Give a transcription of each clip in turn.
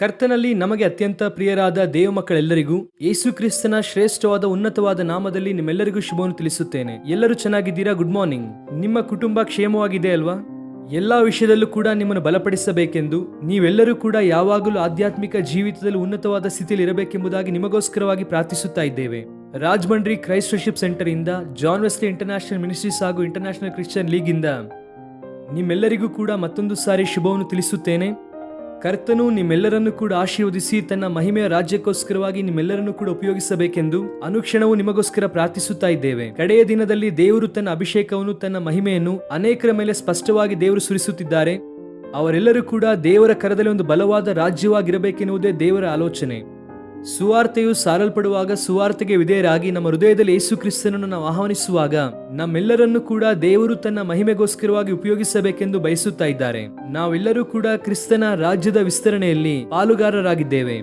ಕರ್ತನಲ್ಲಿ ನಮಗೆ ಅತ್ಯಂತ ಪ್ರಿಯರಾದ ದೇವ ಮಕ್ಕಳೆಲ್ಲರಿಗೂ ಯೇಸು ಕ್ರಿಸ್ತನ ಶ್ರೇಷ್ಠವಾದ ಉನ್ನತವಾದ ನಾಮದಲ್ಲಿ ನಿಮ್ಮೆಲ್ಲರಿಗೂ ಶುಭವನ್ನು ತಿಳಿಸುತ್ತೇನೆ. ಎಲ್ಲರೂ ಚೆನ್ನಾಗಿದ್ದೀರಾ? Good morning. ನಿಮ್ಮ ಕುಟುಂಬ ಕ್ಷೇಮವಾಗಿದೆ ಅಲ್ವಾ? ಎಲ್ಲಾ ವಿಷಯದಲ್ಲೂ ಕೂಡ ನಿಮ್ಮನ್ನು ಬಲಪಡಿಸಬೇಕೆಂದು, ನೀವೆಲ್ಲರೂ ಕೂಡ ಯಾವಾಗಲೂ ಆಧ್ಯಾತ್ಮಿಕ ಜೀವಿತದಲ್ಲಿ ಉನ್ನತವಾದ ಸ್ಥಿತಿಯಲ್ಲಿ ಇರಬೇಕೆಂಬುದಾಗಿ ನಿಮಗೋಸ್ಕರವಾಗಿ ಪ್ರಾರ್ಥಿಸುತ್ತಾ ಇದ್ದೇವೆ. ರಾಜಮಂಡ್ರಿ ಕ್ರೈಸ್ಟ್ ವರ್ಶಿಪ್ ಸೆಂಟರ್ ಇಂದ, ಜಾನ್ ವೆಸ್ಲಿ ಇಂಟರ್ನ್ಯಾಷನಲ್ ಮಿನಿಸ್ಟ್ರೀಸ್ ಹಾಗೂ ಇಂಟರ್ನ್ಯಾಷನಲ್ ಕ್ರಿಶ್ಚಿಯನ್ ಲೀಗ್ ಇಂದ ನಿಮ್ಮೆಲ್ಲರಿಗೂ ಕೂಡ ಮತ್ತೊಂದು ಸಾರಿ ಶುಭವನ್ನು ತಿಳಿಸುತ್ತೇನೆ. ಕರ್ತನು ನಿಮ್ಮೆಲ್ಲರನ್ನು ಕೂಡ ಆಶೀರ್ವದಿಸಿ ತನ್ನ ಮಹಿಮೆಯ ರಾಜ್ಯಕ್ಕೋಸ್ಕರವಾಗಿ ನಿಮ್ಮೆಲ್ಲರನ್ನು ಕೂಡ ಉಪಯೋಗಿಸಬೇಕೆಂದು ಅನುಕ್ಷಣವೂ ನಿಮಗೋಸ್ಕರ ಪ್ರಾರ್ಥಿಸುತ್ತಾ ಇದ್ದೇವೆ. ಕಡೆಯ ದಿನದಲ್ಲಿ ದೇವರು ತನ್ನ ಅಭಿಷೇಕವನ್ನು, ತನ್ನ ಮಹಿಮೆಯನ್ನು ಅನೇಕರ ಮೇಲೆ ಸ್ಪಷ್ಟವಾಗಿ ದೇವರು ಸುರಿಸುತ್ತಿದ್ದಾರೆ. ಅವರೆಲ್ಲರೂ ಕೂಡ ದೇವರ ಕರದಲ್ಲಿ ಒಂದು ಬಲವಾದ ರಾಜ್ಯವಾಗಿರಬೇಕೆನ್ನುವುದೇ ದೇವರ ಆಲೋಚನೆ. ಸುವಾರ್ತೆಯು ಸಾರಲ್ಪಡುವಾಗ ಸುವಾರ್ತೆಗೆ ವಿಧೇಯರಾಗಿ ನಮ್ಮ ಹೃದಯದಲ್ಲಿ ಯೇಸು ಕ್ರಿಸ್ತನನ್ನು ನಾವು ಆಹ್ವಾನಿಸುವಾಗ ನಮ್ಮೆಲ್ಲರನ್ನು ಕೂಡ ದೇವರು ತನ್ನ ಮಹಿಮೆಗೋಸ್ಕರವಾಗಿ ಉಪಯೋಗಿಸಬೇಕೆಂದು ಬಯಸುತ್ತಾ ಇದ್ದಾರೆ. ನಾವೆಲ್ಲರೂ ಕೂಡ ಕ್ರಿಸ್ತನ ರಾಜ್ಯದ ವಿಸ್ತರಣೆಯಲ್ಲಿ ಪಾಲುಗಾರರಾಗಿದ್ದೇವೆ.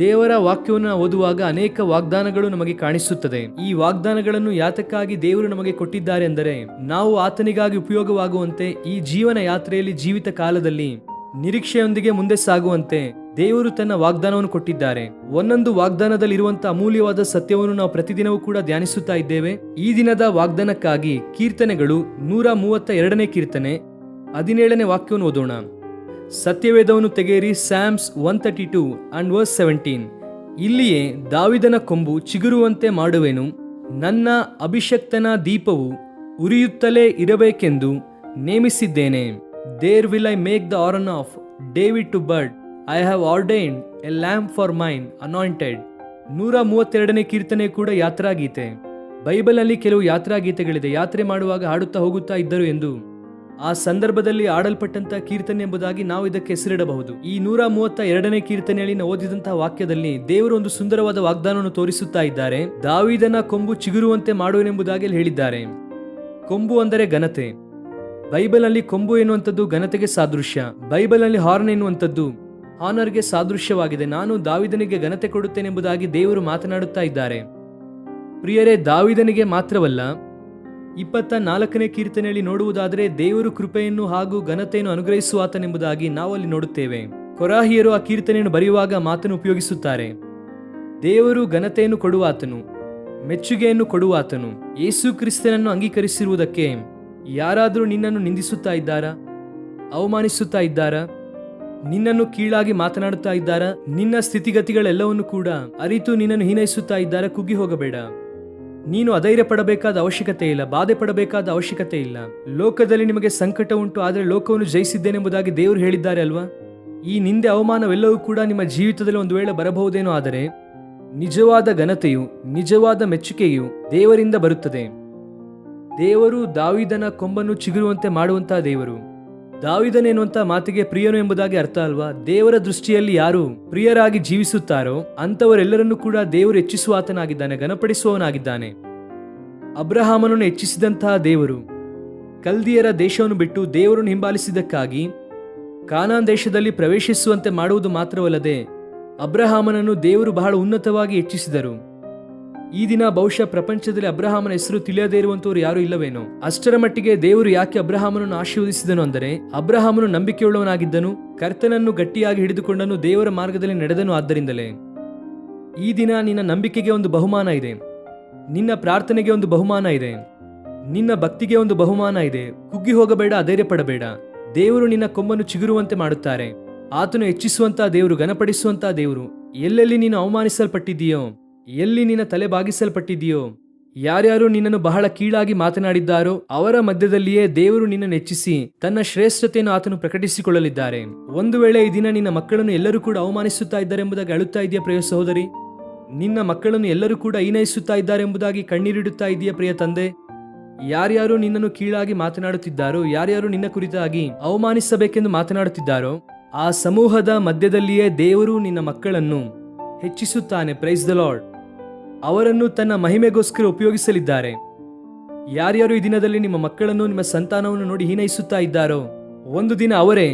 ದೇವರ ವಾಕ್ಯವನ್ನು ಓದುವಾಗ ಅನೇಕ ವಾಗ್ದಾನಗಳು ನಮಗೆ ಕಾಣಿಸುತ್ತದೆ. ಈ ವಾಗ್ದಾನಗಳನ್ನು ಯಾತಕ್ಕಾಗಿ ದೇವರು ನಮಗೆ ಕೊಟ್ಟಿದ್ದಾರೆ ಎಂದರೆ, ನಾವು ಆತನಿಗಾಗಿ ಉಪಯೋಗವಾಗುವಂತೆ ಈ ಜೀವನ ಯಾತ್ರೆಯಲ್ಲಿ ಜೀವಿತ ಕಾಲದಲ್ಲಿ ನಿರೀಕ್ಷೆಯೊಂದಿಗೆ ಮುಂದೆ ಸಾಗುವಂತೆ ದೇವರು ತನ್ನ ವಾಗ್ದಾನವನ್ನು ಕೊಟ್ಟಿದ್ದಾರೆ. ಒಂದೊಂದು ವಾಗ್ದಾನದಲ್ಲಿ ಇರುವಂತಹ ಅಮೂಲ್ಯವಾದ ಸತ್ಯವನ್ನು ನಾವು ಪ್ರತಿದಿನವೂ ಕೂಡ ಧ್ಯಾನಿಸುತ್ತಾ ಇದ್ದೇವೆ. ಈ ದಿನದ ವಾಗ್ದಾನಕ್ಕಾಗಿ ಕೀರ್ತನೆಗಳು 132ನೇ ಕೀರ್ತನೆ 17ನೇ ವಾಕ್ಯವನ್ನು ಓದೋಣ. ಸತ್ಯವೇದವನ್ನು ತೆಗೆಯಿರಿ, ಸ್ಯಾಮ್ಸ್ 132 and verse 17. ಇಲ್ಲಿಯೇ ದಾವಿದನ ಕೊಂಬು ಚಿಗುರುವಂತೆ ಮಾಡುವೆನು, ನನ್ನ ಅಭಿಷಕ್ತನ ದೀಪವು ಉರಿಯುತ್ತಲೇ ಇರಬೇಕೆಂದು ನೇಮಿಸಿದ್ದೇನೆ. There will I make the horn of David to burn. I have ordained a lamp for mine anointed. 132ನೇ ಕೀರ್ತನೆ ಕೂಡ ಯಾತ್ರಾಗೀತೆ. ಬೈಬಲ್ನಲ್ಲಿ ಕೆಲವು ಯಾತ್ರಾಗೀತೆಗಳಿದೆ. ಯಾತ್ರೆ ಮಾಡುವಾಗ ಹಾಡುತ್ತಾ ಹೋಗುತ್ತಾ ಇದ್ದರು ಎಂದು ಆ ಸಂದರ್ಭದಲ್ಲಿ ಆಡಲ್ಪಟ್ಟಂತಹ ಕೀರ್ತನೆ ಎಂಬುದಾಗಿ ನಾವು ಇದಕ್ಕೆ ಹೆಸರಿಡಬಹುದು. ಈ 132ನೇ ಕೀರ್ತನೆಯಲ್ಲಿ ನಾವು ಓದಿದಂತಹ ವಾಕ್ಯದಲ್ಲಿ ದೇವರು ಒಂದು ಸುಂದರವಾದ ವಾಗ್ದಾನವನ್ನು ತೋರಿಸುತ್ತಾ ಇದ್ದಾರೆ. ದಾವೀದನ ಕೊಂಬು ಚಿಗುರುವಂತೆ ಮಾಡುವೆನೆಂಬುದಾಗಿ ಹೇಳಿದ್ದಾರೆ. ಕೊಂಬು ಅಂದರೆ ಘನತೆ. ಬೈಬಲ್ನಲ್ಲಿ ಕೊಂಬು ಎನ್ನುವಂಥದ್ದು ಘನತೆಗೆ ಸಾದೃಶ್ಯ. ಬೈಬಲ್ನಲ್ಲಿ ಹಾರ್ನ್ ಎನ್ನುವಂಥದ್ದು ಹಾನರ್ಗೆ ಸಾದೃಶ್ಯವಾಗಿದೆ. ನಾನು ದಾವಿದನಿಗೆ ಘನತೆ ಕೊಡುತ್ತೇನೆಂಬುದಾಗಿ ದೇವರು ಮಾತನಾಡುತ್ತಾ ಇದ್ದಾರೆ. ಪ್ರಿಯರೇ, ದಾವಿದನಿಗೆ ಮಾತ್ರವಲ್ಲ, 24ನೇ ಕೀರ್ತನೆಯಲ್ಲಿ ನೋಡುವುದಾದರೆ ದೇವರು ಕೃಪೆಯನ್ನು ಹಾಗೂ ಘನತೆಯನ್ನು ಅನುಗ್ರಹಿಸುವಾತನೆಂಬುದಾಗಿ ನಾವು ಅಲ್ಲಿ ನೋಡುತ್ತೇವೆ. ಕೊರಾಹಿಯರು ಆ ಕೀರ್ತನೆಯನ್ನು ಬರೆಯುವಾಗ ಮಾತನ್ನು ಉಪಯೋಗಿಸುತ್ತಾರೆ. ದೇವರು ಘನತೆಯನ್ನು ಕೊಡುವಾತನು, ಮೆಚ್ಚುಗೆಯನ್ನು ಕೊಡುವಾತನು. ಯೇಸು ಕ್ರಿಸ್ತನನ್ನು ಅಂಗೀಕರಿಸಿರುವುದಕ್ಕೆ ಯಾರಾದರೂ ನಿನ್ನನ್ನು ನಿಂದಿಸುತ್ತಾ ಇದ್ದಾರಾ? ಅವಮಾನಿಸುತ್ತಾ ಇದ್ದಾರಾ? ನಿನ್ನನ್ನು ಕೀಳಾಗಿ ಮಾತನಾಡುತ್ತಾ ಇದ್ದಾರಾ? ನಿನ್ನ ಸ್ಥಿತಿಗತಿಗಳೆಲ್ಲವನ್ನು ಕೂಡ ಅರಿತು ನಿನ್ನನ್ನು ಹೀನೈಸುತ್ತಾ ಇದ್ದಾರಾ? ಕುಗ್ಗಿ ಹೋಗಬೇಡ. ನೀನು ಅಧೈರ್ಯ ಪಡಬೇಕಾದ ಅವಶ್ಯಕತೆ ಇಲ್ಲ, ಬಾಧೆ ಪಡಬೇಕಾದ ಅವಶ್ಯಕತೆ ಇಲ್ಲ. ಲೋಕದಲ್ಲಿ ನಿಮಗೆ ಸಂಕಟ ಉಂಟು, ಆದರೆ ಲೋಕವನ್ನು ಜಯಿಸಿದ್ದೇನೆಂಬುದಾಗಿ ದೇವರು ಹೇಳಿದ್ದಾರೆ ಅಲ್ವಾ? ಈ ನಿಂದೆ ಅವಮಾನವೆಲ್ಲವೂ ಕೂಡ ನಿಮ್ಮ ಜೀವಿತದಲ್ಲಿ ಒಂದು ವೇಳೆ ಬರಬಹುದೇನೋ, ಆದರೆ ನಿಜವಾದ ಘನತೆಯು, ನಿಜವಾದ ಮೆಚ್ಚುಗೆಯು ದೇವರಿಂದ ಬರುತ್ತದೆ. ದೇವರು ದಾವೀದನ ಕೊಂಬನ್ನು ಚಿಗುರುವಂತೆ ಮಾಡುವಂತಹ ದೇವರು. ದಾವೀದನೆನ್ನುವಂತ ಮಾತಿಗೆ ಪ್ರಿಯನು ಎಂಬುದಾಗಿ ಅರ್ಥ ಅಲ್ವಾ? ದೇವರ ದೃಷ್ಟಿಯಲ್ಲಿ ಯಾರು ಪ್ರಿಯರಾಗಿ ಜೀವಿಸುತ್ತಾರೋ ಅಂತವರೆಲ್ಲರನ್ನೂ ಕೂಡ ದೇವರು ಹೆಚ್ಚಿಸುವಾತನಾಗಿದ್ದಾನೆ, ಘನಪಡಿಸುವವನಾಗಿದ್ದಾನೆ. ಅಬ್ರಹಾಮನನ್ನು ಹೆಚ್ಚಿಸಿದಂತಹ ದೇವರು ಕಲ್ದಿಯರ ದೇಶವನ್ನು ಬಿಟ್ಟು ದೇವರನ್ನು ಹಿಂಬಾಲಿಸಿದ್ದಕ್ಕಾಗಿ ಕಾನಾನ್ ದೇಶದಲ್ಲಿ ಪ್ರವೇಶಿಸುವಂತೆ ಮಾಡುವುದು ಮಾತ್ರವಲ್ಲದೆ ಅಬ್ರಹಾಮನನ್ನು ದೇವರು ಬಹಳ ಉನ್ನತವಾಗಿ ಹೆಚ್ಚಿಸಿದರು. ಈ ದಿನ ಬಹುಶಃ ಪ್ರಪಂಚದಲ್ಲಿ ಅಬ್ರಹಾಮನ ಹೆಸರು ತಿಳಿಯದೇ ಇರುವಂತವರು ಯಾರು ಇಲ್ಲವೇನೋ. ಅಷ್ಟರ ಮಟ್ಟಿಗೆ ದೇವರು ಯಾಕೆ ಅಬ್ರಹಾಮನನ್ನು ಆಶೀರ್ವದಿಸಿದನು ಅಂದರೆ, ಅಬ್ರಹಾಮನು ನಂಬಿಕೆಯುಳ್ಳವನಾಗಿದ್ದನು, ಕರ್ತನನ್ನು ಗಟ್ಟಿಯಾಗಿ ಹಿಡಿದುಕೊಂಡನು, ದೇವರ ಮಾರ್ಗದಲ್ಲಿ ನಡೆದನು. ಆದ್ದರಿಂದಲೇ ಈ ದಿನ ನಿನ್ನ ನಂಬಿಕೆಗೆ ಒಂದು ಬಹುಮಾನ ಇದೆ, ನಿನ್ನ ಪ್ರಾರ್ಥನೆಗೆ ಒಂದು ಬಹುಮಾನ ಇದೆ, ನಿನ್ನ ಭಕ್ತಿಗೆ ಒಂದು ಬಹುಮಾನ ಇದೆ. ಕುಗ್ಗಿ ಹೋಗಬೇಡ, ಅಧೈರ್ಯ ಪಡಬೇಡ. ದೇವರು ನಿನ್ನ ಕೊಂಬನ್ನು ಚಿಗುರುವಂತೆ ಮಾಡುತ್ತಾರೆ. ಆತನು ಹೆಚ್ಚಿಸುವಂತಹ ದೇವರು, ಘನಪಡಿಸುವಂತಹ ದೇವರು. ಎಲ್ಲೆಲ್ಲಿ ನೀನು ಅವಮಾನಿಸಲ್ಪಟ್ಟಿದ್ದೀಯೋ, ಎಲ್ಲಿ ನಿನ್ನ ತಲೆ ಬಾಗಿಸಲ್ಪಟ್ಟಿದೆಯೋ, ಯಾರ್ಯಾರು ನಿನ್ನನ್ನು ಬಹಳ ಕೀಳಾಗಿ ಮಾತನಾಡಿದ್ದಾರೋ ಅವರ ಮಧ್ಯದಲ್ಲಿಯೇ ದೇವರು ನಿನ್ನನ್ನು ಹೆಚ್ಚಿಸಿ ತನ್ನ ಶ್ರೇಷ್ಠತೆಯನ್ನು ಆತನು ಪ್ರಕಟಿಸಿಕೊಳ್ಳಲಿದ್ದಾರೆ. ಒಂದು ವೇಳೆ ಈ ದಿನ ನಿನ್ನ ಮಕ್ಕಳನ್ನು ಎಲ್ಲರೂ ಕೂಡ ಅವಮಾನಿಸುತ್ತಾ ಇದ್ದಾರೆ ಎಂಬುದಾಗಿ ಅಳುತ್ತಾ ಇದೆಯಾ ಪ್ರಿಯ ಸಹೋದರಿ? ನಿನ್ನ ಮಕ್ಕಳನ್ನು ಎಲ್ಲರೂ ಕೂಡ ಹೀನೈಸುತ್ತಾ ಇದ್ದಾರೆ ಎಂಬುದಾಗಿ ಕಣ್ಣೀರಿಡುತ್ತಾ ಇದೆಯಾ ಪ್ರಿಯ ತಂದೆ? ಯಾರ್ಯಾರು ನಿನ್ನನ್ನು ಕೀಳಾಗಿ ಮಾತನಾಡುತ್ತಿದ್ದಾರೋ, ಯಾರ್ಯಾರು ನಿನ್ನ ಕುರಿತಾಗಿ ಅವಮಾನಿಸಬೇಕೆಂದು ಮಾತನಾಡುತ್ತಿದ್ದಾರೋ ಆ ಸಮೂಹದ ಮಧ್ಯದಲ್ಲಿಯೇ ದೇವರು ನಿನ್ನ ಮಕ್ಕಳನ್ನು ಹೆಚ್ಚಿಸುತ್ತಾನೆ. Praise the lord. ಅವರನ್ನು ತನ್ನ ಮಹಿಮೆಗೋಸ್ಕರ ಉಪಯೋಗಿಸಲಿದ್ದಾರೆ. ಯಾರ್ಯಾರು ಈ ದಿನದಲ್ಲಿ ನಿಮ್ಮ ಮಕ್ಕಳನ್ನು, ನಿಮ್ಮ ಸಂತಾನವನ್ನು ನೋಡಿ ಹೀನೈಸುತ್ತಾ ಇದ್ದಾರೋ, ಒಂದು ದಿನ ಅವರೇ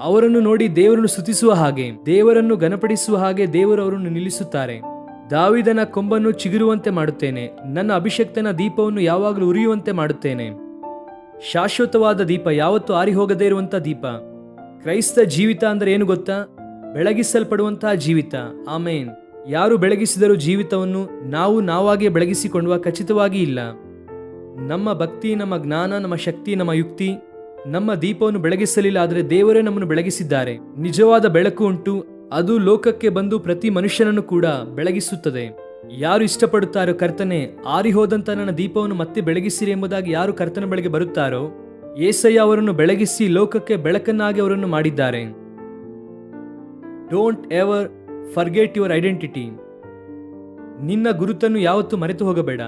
ಅವರನ್ನು ನೋಡಿ ದೇವರನ್ನು ಸ್ತುತಿಸುವ ಹಾಗೆ, ದೇವರನ್ನು ಘನಪಡಿಸುವ ಹಾಗೆ ದೇವರು ಅವರನ್ನು ನಿಲ್ಲಿಸುತ್ತಾರೆ. ದಾವೀದನ ಕೊಂಬನ್ನು ಚಿಗುರುವಂತೆ ಮಾಡುತ್ತೇನೆ, ನನ್ನ ಅಭಿಷಕ್ತನ ದೀಪವನ್ನು ಯಾವಾಗಲೂ ಉರಿಯುವಂತೆ ಮಾಡುತ್ತೇನೆ. ಶಾಶ್ವತವಾದ ದೀಪ, ಯಾವತ್ತೂ ಆರಿ ಹೋಗದೇ ಇರುವಂತ ದೀಪ. ಕ್ರೈಸ್ತ ಜೀವಿತ ಅಂದ್ರೆ ಏನು ಗೊತ್ತಾ? ಬೆಳಗಿಸಲ್ಪಡುವಂತಹ ಜೀವಿತ. ಆಮೇನ್. ಯಾರು ಬೆಳಗಿಸಿದರೂ ಜೀವಿತವನ್ನು ನಾವಾಗೇ ಬೆಳಗಿಸಿಕೊಳ್ಳುವ ಖಚಿತವಾಗಿ ಇಲ್ಲ. ನಮ್ಮ ಭಕ್ತಿ, ನಮ್ಮ ಜ್ಞಾನ, ನಮ್ಮ ಶಕ್ತಿ, ನಮ್ಮ ಯುಕ್ತಿ ನಮ್ಮ ದೀಪವನ್ನು ಬೆಳಗಿಸಲಿಲ್ಲ, ಆದರೆ ದೇವರೇ ನಮ್ಮನ್ನು ಬೆಳಗಿಸಿದ್ದಾರೆ. ನಿಜವಾದ ಬೆಳಕು ಉಂಟು, ಅದು ಲೋಕಕ್ಕೆ ಬಂದು ಪ್ರತಿ ಮನುಷ್ಯನನ್ನು ಕೂಡ ಬೆಳಗಿಸುತ್ತದೆ. ಯಾರು ಇಷ್ಟಪಡುತ್ತಾರೋ ಕರ್ತನೆ, ಆರಿ ಹೋದಂತ ನನ್ನ ದೀಪವನ್ನು ಮತ್ತೆ ಬೆಳಗಿಸಿರಿ ಎಂಬುದಾಗಿ ಯಾರು ಕರ್ತನ ಬಳಿಗೆ ಬರುತ್ತಾರೋ, ಯೇಸಯ್ಯ ಅವರನ್ನು ಬೆಳಗಿಸಿ ಲೋಕಕ್ಕೆ ಬೆಳಕನ್ನಾಗಿ ಅವರನ್ನು ಮಾಡಿದ್ದಾರೆ. Don't ever forget your identity. ನಿನ್ನ ಗುರುತನ್ನು ಯಾವತ್ತೂ ಮರೆತು ಹೋಗಬೇಡ.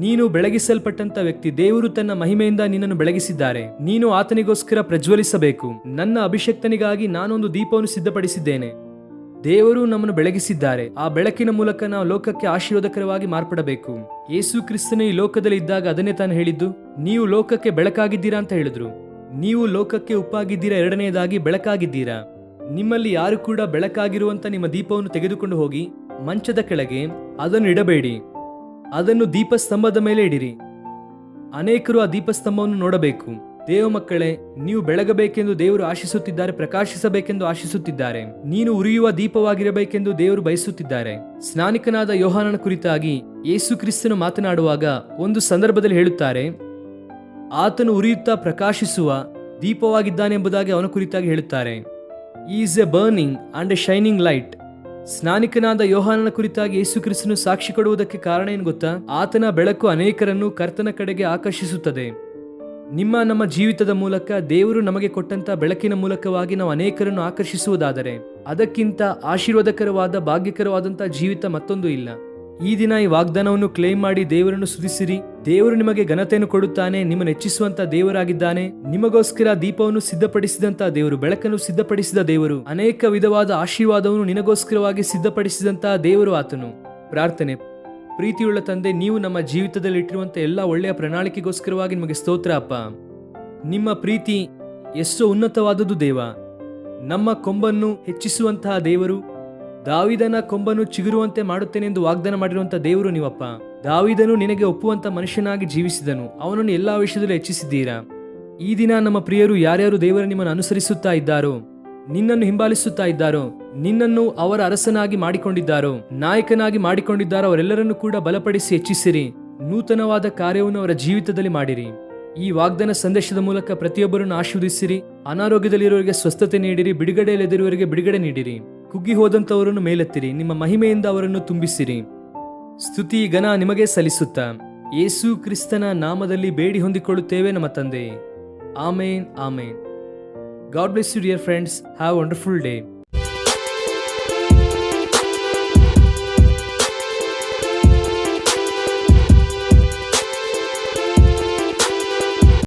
ನೀನು ಬೆಳಗಿಸಲ್ಪಟ್ಟಂತ ವ್ಯಕ್ತಿ. ದೇವರು ತನ್ನ ಮಹಿಮೆಯಿಂದ ನಿನ್ನನ್ನು ಬೆಳಗಿಸಿದ್ದಾರೆ. ನೀನು ಆತನಿಗೋಸ್ಕರ ಪ್ರಜ್ವಲಿಸಬೇಕು. ನನ್ನ ಅಭಿಷಕ್ತನಿಗಾಗಿ ನಾನೊಂದು ದೀಪವನ್ನು ಸಿದ್ಧಪಡಿಸಿದ್ದೇನೆ. ದೇವರು ನಮ್ಮನ್ನು ಬೆಳಗಿಸಿದ್ದಾರೆ. ಆ ಬೆಳಕಿನ ಮೂಲಕ ನಾವು ಲೋಕಕ್ಕೆ ಆಶೀರ್ವಾದಕರವಾಗಿ ಮಾರ್ಪಡಬೇಕು. ಯೇಸು ಕ್ರಿಸ್ತನು ಈ ಲೋಕದಲ್ಲಿ ಇದ್ದಾಗ ಅದನ್ನೇ ತಾನು ಹೇಳಿದ್ದು, ನೀವು ಲೋಕಕ್ಕೆ ಬೆಳಕಾಗಿದ್ದೀರಾ ಅಂತ ಹೇಳಿದ್ರು. ನೀವು ಲೋಕಕ್ಕೆ ಉಪ್ಪಾಗಿದ್ದೀರಾ, ಎರಡನೆಯದಾಗಿ ಬೆಳಕಾಗಿದ್ದೀರಾ. ನಿಮ್ಮಲ್ಲಿ ಯಾರು ಕೂಡ ಬೆಳಕಾಗಿರುವಂತ ನಿಮ್ಮ ದೀಪವನ್ನು ತೆಗೆದುಕೊಂಡು ಹೋಗಿ ಮಂಚದ ಕೆಳಗೆ ಅದನ್ನು ಇಡಬೇಡಿ, ಅದನ್ನು ದೀಪಸ್ತಂಭದ ಮೇಲೆ ಇಡಿರಿ. ಅನೇಕರು ಆ ದೀಪಸ್ತಂಭವನ್ನು ನೋಡಬೇಕು. ದೇವ ಮಕ್ಕಳೇ, ನೀವು ಬೆಳಗಬೇಕೆಂದು ದೇವರು ಆಶಿಸುತ್ತಿದ್ದಾರೆ, ಪ್ರಕಾಶಿಸಬೇಕೆಂದು ಆಶಿಸುತ್ತಿದ್ದಾರೆ. ನೀನು ಉರಿಯುವ ದೀಪವಾಗಿರಬೇಕೆಂದು ದೇವರು ಬಯಸುತ್ತಿದ್ದಾರೆ. ಸ್ನಾನಿಕನಾದ ಯೋಹಾನನ ಕುರಿತಾಗಿ ಯೇಸು ಕ್ರಿಸ್ತನು ಮಾತನಾಡುವಾಗ ಒಂದು ಸಂದರ್ಭದಲ್ಲಿ ಹೇಳುತ್ತಾರೆ, ಆತನು ಉರಿಯುತ್ತಾ ಪ್ರಕಾಶಿಸುವ ದೀಪವಾಗಿದ್ದಾನೆಂಬುದಾಗಿ ಅವನ ಕುರಿತಾಗಿ ಹೇಳುತ್ತಾರೆ. Is a burning and a shining light. ಸ್ನಾನಿಕನಾದ ಯೋಹಾನನ ಕುರಿತಾಗಿ ಯೇಸು ಕ್ರಿಸ್ತನು ಸಾಕ್ಷಿ ಕೊಡುವುದಕ್ಕೆ ಕಾರಣ ಏನು ಗೊತ್ತಾ? ಆತನ ಬೆಳಕು ಅನೇಕರನ್ನು ಕರ್ತನ ಕಡೆಗೆ ಆಕರ್ಷಿಸುತ್ತದೆ. ನಮ್ಮ ಜೀವಿತದ ಮೂಲಕ ದೇವರು ನಮಗೆ ಕೊಟ್ಟಂತ ಬೆಳಕಿನ ಮೂಲಕವಾಗಿ ನಾವು ಅನೇಕರನ್ನು ಆಕರ್ಷಿಸುವುದಾದರೆ ಅದಕ್ಕಿಂತ ಆಶೀರ್ವಾದಕರವಾದ, ಭಾಗ್ಯಕರವಾದಂತಹ ಜೀವಿತ ಮತ್ತೊಂದು ಇಲ್ಲ. ಈ ದಿನ ಈ ವಾಗ್ದಾನವನ್ನು ಕ್ಲೇಮ್ ಮಾಡಿ ದೇವರನ್ನು ಸ್ತುತಿಸಿರಿ. ದೇವರು ನಿಮಗೆ ಘನತೆಯನ್ನು ಕೊಡುತ್ತಾನೆ, ನಿಮ್ಮನ್ನು ಹೆಚ್ಚಿಸುವಂತ ದೇವರಾಗಿದ್ದಾನೆ. ನಿಮಗೋಸ್ಕರ ದೀಪವನ್ನು ಸಿದ್ಧಪಡಿಸಿದಂತ ದೇವರು, ಬೆಳಕನ್ನು ಸಿದ್ಧಪಡಿಸಿದ ದೇವರು, ಅನೇಕ ವಿಧವಾದ ಆಶೀರ್ವಾದವನ್ನು ನಿನಗೋಸ್ಕರವಾಗಿ ಸಿದ್ಧಪಡಿಸಿದಂತಹ ದೇವರು ಆತನು. ಪ್ರಾರ್ಥನೆ. ಪ್ರೀತಿಯುಳ್ಳ ತಂದೆ, ನೀವು ನಮ್ಮ ಜೀವಿತದಲ್ಲಿ ಇಟ್ಟಿರುವಂತ ಎಲ್ಲ ಒಳ್ಳೆಯ ಪ್ರಣಾಳಿಕೆಗೋಸ್ಕರವಾಗಿ ನಿಮಗೆ ಸ್ತೋತ್ರ ಅಪ್ಪ. ನಿಮ್ಮ ಪ್ರೀತಿ ಎಷ್ಟೋ ಉನ್ನತವಾದದ್ದು ದೇವ. ನಮ್ಮ ಕೊಂಬನ್ನು ಹೆಚ್ಚಿಸುವಂತಹ ದೇವರು, ದಾವೀದನ ಕೊಂಬನ್ನು ಚಿಗುರುವಂತೆ ಮಾಡುತ್ತೇನೆ ಎಂದು ವಾಗ್ದಾನ ಮಾಡಿರುವಂತಹ ದೇವರು ನೀವಪ್ಪ. ದಾವೀದನು ನಿನಗೆ ಒಪ್ಪುವಂತ ಮನುಷ್ಯನಾಗಿ ಜೀವಿಸಿದನು, ಅವನನ್ನು ಎಲ್ಲಾ ವಿಷಯದಲ್ಲೂ ಹೆಚ್ಚಿಸಿದ್ದೀರಾ. ಈ ದಿನ ನಮ್ಮ ಪ್ರಿಯರು ಯಾರ್ಯಾರು ದೇವರ ನಿಮ್ಮನ್ನು ಅನುಸರಿಸುತ್ತಾ ಇದ್ದಾರೋ, ನಿನ್ನನ್ನು ಹಿಂಬಾಲಿಸುತ್ತಾ ಇದ್ದಾರೋ, ನಿನ್ನನ್ನು ಅವರ ಅರಸನಾಗಿ ಮಾಡಿಕೊಂಡಿದ್ದಾರೋ, ನಾಯಕನಾಗಿ ಮಾಡಿಕೊಂಡಿದ್ದಾರೋ, ಅವರೆಲ್ಲರನ್ನು ಕೂಡ ಬಲಪಡಿಸಿ ಹೆಚ್ಚಿಸಿರಿ. ನೂತನವಾದ ಕಾರ್ಯವನ್ನು ಅವರ ಜೀವಿತದಲ್ಲಿ ಮಾಡಿರಿ. ಈ ವಾಗ್ದಾನ ಸಂದೇಶದ ಮೂಲಕ ಪ್ರತಿಯೊಬ್ಬರನ್ನು ಆಶೀರ್ವದಿಸಿರಿ. ಅನಾರೋಗ್ಯದಲ್ಲಿರುವವರಿಗೆ ಸ್ವಸ್ಥತೆ ನೀಡಿರಿ, ಬಿಡುಗಡೆಯಲ್ಲಿರುವವರಿಗೆ ಬಿಡುಗಡೆ ನೀಡಿರಿ. ಕುಗ್ಗಿ ಹೋದಂತವರನ್ನು ಮೇಲೆತ್ತಿರಿ, ನಿಮ್ಮ ಮಹಿಮೆಯಿಂದ ಅವರನ್ನು ತುಂಬಿಸಿರಿ. ಸ್ತುತಿ ಘನ ನಿಮಗೆ ಸಲ್ಲಿಸುತ್ತಾ ಯೇಸು ಕ್ರಿಸ್ತನ ನಾಮದಲ್ಲಿ ಬೇಡಿ ಹೊಂದಿಕೊಳ್ಳುತ್ತೇವೆ ನಮ್ಮ ತಂದೆ. ಆಮೇನ್, ಆಮೇನ್. God bless you, dear friends. Have a wonderful day.